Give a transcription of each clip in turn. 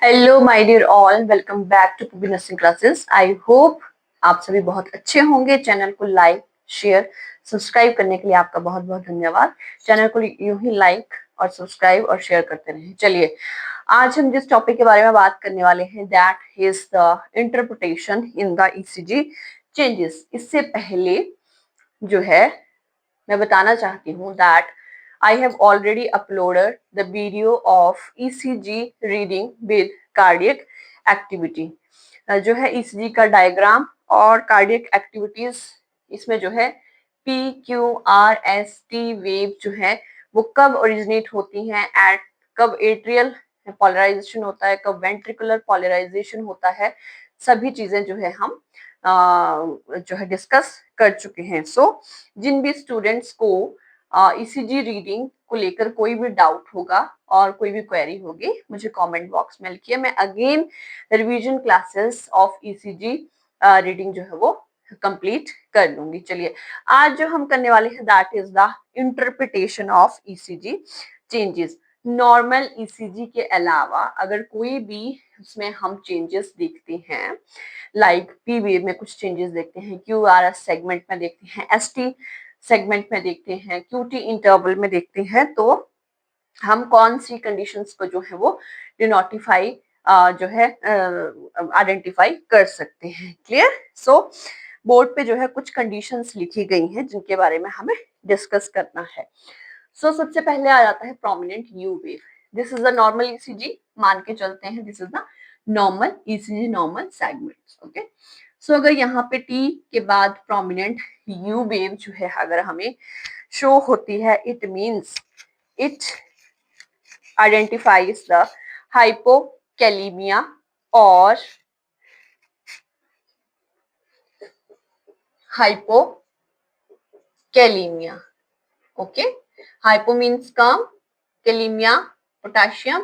Hello my dear all, welcome back to पुबी nursing classes. I hope आप सभी बहुत अच्छे होंगे। चैनल को लाइक, शेयर, सब्सक्राइब करने के लिए आपका बहुत बहुत धन्यवाद। चैनल को यूं ही लाइक और सब्सक्राइब और शेयर करते रहें। चलिए, आज हम जिस टॉपिक के बारे में बात करने वाले हैं, that is the interpretation in the ECG changes. इससे पहले जो है मैं बताना चाहती हूँ that I have already uploaded the video of ECG reading with cardiac activity। जो है ECG का डायग्राम और कार्डियक एक्टिविटीज, इसमें जो है PQRST वेव जो है वो कब ओरिजिनेट होती हैं, एट कब एट्रियल पोलराइजेशन होता है, कब वेंट्रिकुलर पोलराइजेशन होता है, सभी चीजें जो है हम जो है डिस्कस कर चुके हैं। जिन भी स्टूडेंट्स को ईसीजी रीडिंग को लेकर कोई भी डाउट होगा और कोई भी क्वेरी होगी, मुझे कमेंट बॉक्स में लिखिए। मैं again revision classes of ECG reading जो है वो कंप्लीट कर लूंगी। चलिए, आज जो हम करने वाले हैं that is the interpretation of ECG changes. Normal ECG के अलावा अगर कोई भी उसमें हम चेंजेस देखते हैं, लाइक पी वेव में कुछ चेंजेस देखते हैं, क्यूआरएस सेगमेंट में देखते हैं, एसटी सेगमेंट में देखते हैं, क्यूटी इंटरवल में देखते हैं, तो हम कौन सी कंडीशंस को जो है वो डिनोटिफाई जो है आइडेंटिफाई कर सकते हैं। क्लियर? बोर्ड पे जो है कुछ कंडीशंस लिखी गई हैं जिनके बारे में हमें डिस्कस करना है। सबसे पहले आ जाता है prominent you wave. This is the normal ECG, मान के चलते हैं this is the normal ECG, normal segments. Okay, अगर यहाँ पे टी के बाद प्रोमिनेंट यू वेव जो है अगर हमें शो होती है, it means it identifies the hypokalemia और हाइपोकैलीमिया। ओके, हाइपो मीन्स कम, kalemia potassium,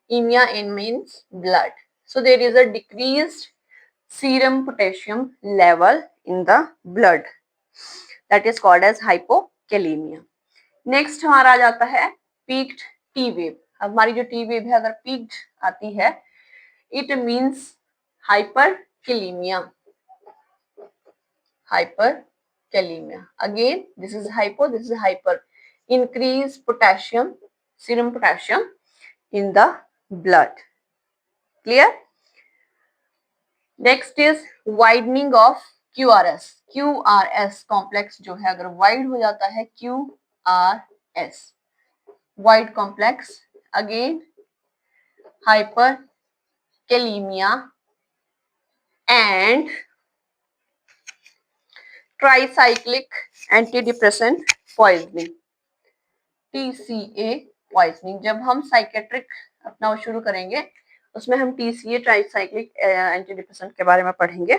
emia in means blood. So there is a decreased serum potassium level in the blood, that is called as hypokalemia. Next हमारा आ जाता है peaked T wave। हमारी जो T wave है अगर peaked आती है, it means hyperkalemia। hyperkalemia, again this is hypo, this is hyper, increase potassium, serum potassium in the blood. Clear? Next is widening of QRS। QRS complex जो है अगर wide हो जाता है, QRS wide complex, again hyperkalemia and tricyclic antidepressant poisoning, TCA poisoning। जब हम psychiatric अपना शुरू करेंगे उसमें हम TCA ट्राइसाइक्लिक एंटीडिप्रेसेंट के बारे में पढ़ेंगे।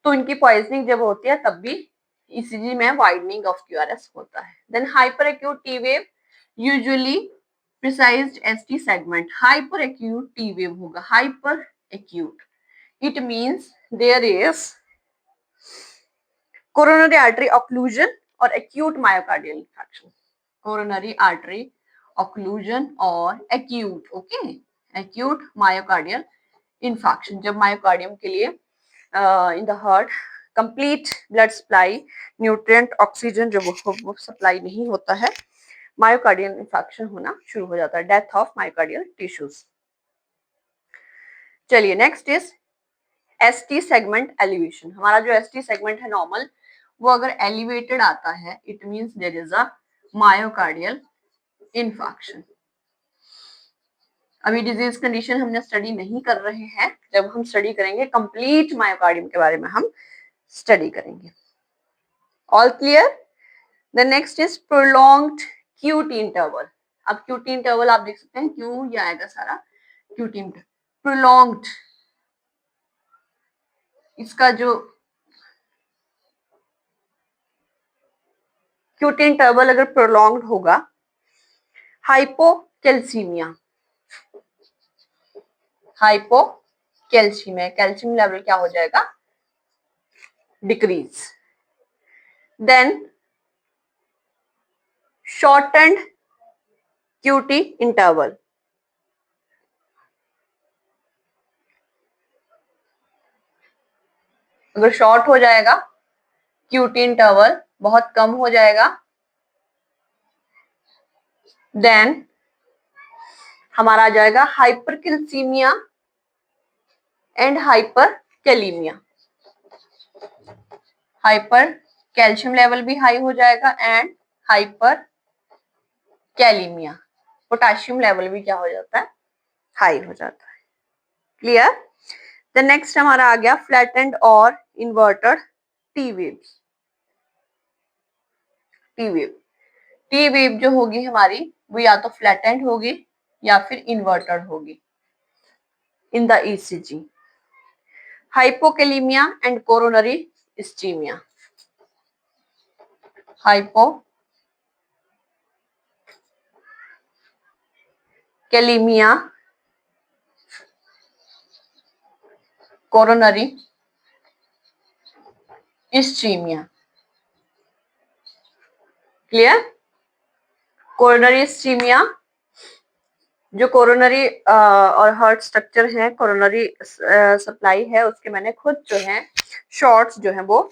तो इनकी पॉइजनिंग जब होती है तब भी ईसीजी में वाइडनिंग ऑफ क्यूआरएस होता है। Then hyper acute T wave, usually precised ST segment. Hyper acute T wave होगा, hyper acute, it means there is coronary artery occlusion और acute myocardial infection. Coronary artery occlusion और acute, okay, acute myocardial infection, जब मायोकार्डियम के लिए in the heart complete blood supply, nutrient, oxygen जो वो supply नहीं होता है, मायोकार्डियल इंफेक्शन होना शुरू हो जाता है, डेथ ऑफ मायोकार्डियल टिश्यूज। चलिए, next is ST segment elevation. हमारा जो एसटी सेगमेंट है नॉर्मल, वो अगर एलिवेटेड आता है, it means there is a myocardial infection. अभी डिजीज कंडीशन हमने स्टडी नहीं कर रहे हैं, जब हम स्टडी करेंगे कंप्लीट मायोकार्डियम के बारे में हम स्टडी करेंगे। All clear? The next is prolonged QT interval. अब क्यूटी इंटरवल आप देख सकते हैं, क्यू ये आएगा सारा, क्यूटी इंटरवल प्रोलॉन्ग्ड, इसका जो क्यूटी इंटरवल अगर प्रोलॉन्ग्ड होगा, हाइपोकैल्सीमिया, हाइपोकैल्सीमिया, कैल्शियम लेवल क्या हो जाएगा, decrease. Then shortened QT interval, अगर शॉर्ट हो जाएगा QT इंटरवल बहुत कम हो जाएगा, देन हमारा आ जाएगा hypercalcemia and hyperkalemia. Hyper calcium level भी हाई हो जाएगा and hyper kalemia, potassium level भी क्या हो जाता है, हाई हो जाता है। क्लियर? द नेक्स्ट हमारा आ गया फ्लैटेंड और inverted T waves. T wave, T wave जो होगी हमारी वो या तो फ्लैटेंड होगी या फिर इन्वर्टेड होगी in the ECG। Hypokalaemia and coronary ischaemia. Hypokalaemia, coronary ischaemia. Clear? Coronary ischaemia जो कोरोनरी और हार्ट स्ट्रक्चर है, कोरोनरी सप्लाई है, उसके मैंने खुद जो है शॉर्ट्स जो है वो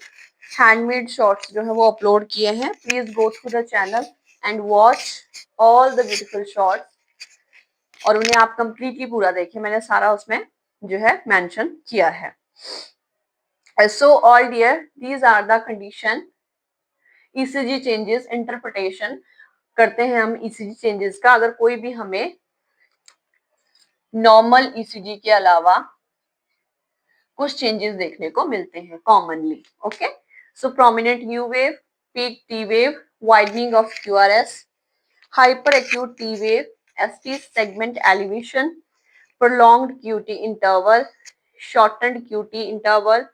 हैंडमेड शॉर्ट्स जो है वो अपलोड किए हैं। Please go through the channel and watch all the beautiful shorts और उन्हें आप कंप्लीटली पूरा देखें, मैंने सारा उसमें जो है मेंशन किया है। So all dear, these are the condition ECG changes. Interpretation करते हैं हम ECG चेंजेस का। अगर कोई भी हमें नॉर्मल ECG के अलावा कुछ चेंजेस देखने को मिलते हैं commonly. Okay, so prominent U wave, peak T wave, widening of QRS, hyper acute T wave, ST segment elevation, prolonged QT interval, shortened QT interval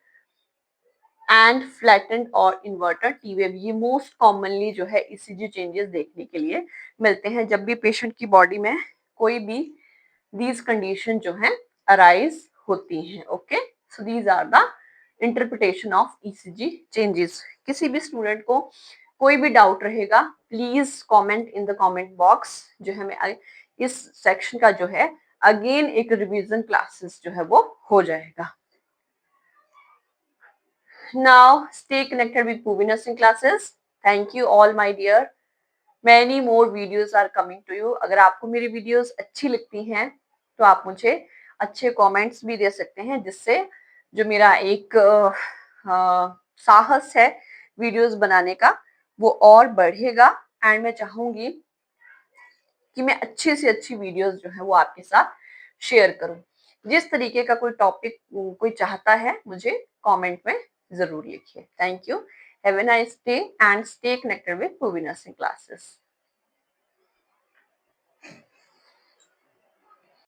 and flattened और इन्वर्टेड टी वेव। ये most commonly जो है ECG changes देखने के लिए मिलते हैं जब भी पेशेंट की बॉडी में कोई भी दीज कंडीशन जो है अराइज होती हैं। Okay, so these are the interpretation of ECG changes. किसी भी स्टूडेंट को कोई भी डाउट रहेगा please comment in the comment box. जो है मैं इस सेक्शन का जो है अगेन एक रिवीजन क्लासेस जो है वो हो जाएगा। Now stay connected with Puvi Nursing classes. Thank you all my dear. Many more videos are coming to you. अगर आपको मेरी वीडियोस अच्छी लगती हैं तो आप मुझे अच्छे कमेंट्स भी दे सकते हैं, जिससे जो मेरा एक साहस है वीडियोस बनाने का वो और बढ़ेगा। एंड मैं चाहूंगी कि मैं अच्छी से अच्छी वीडियोस जो है वो आपके साथ शेयर करूं। जिस तरीके का कोई टॉपिक कोई चाहता है मुझे कमेंट में जरूर लिखिए। Thank you, have a nice day and stay connected with Puvi Nursing classes।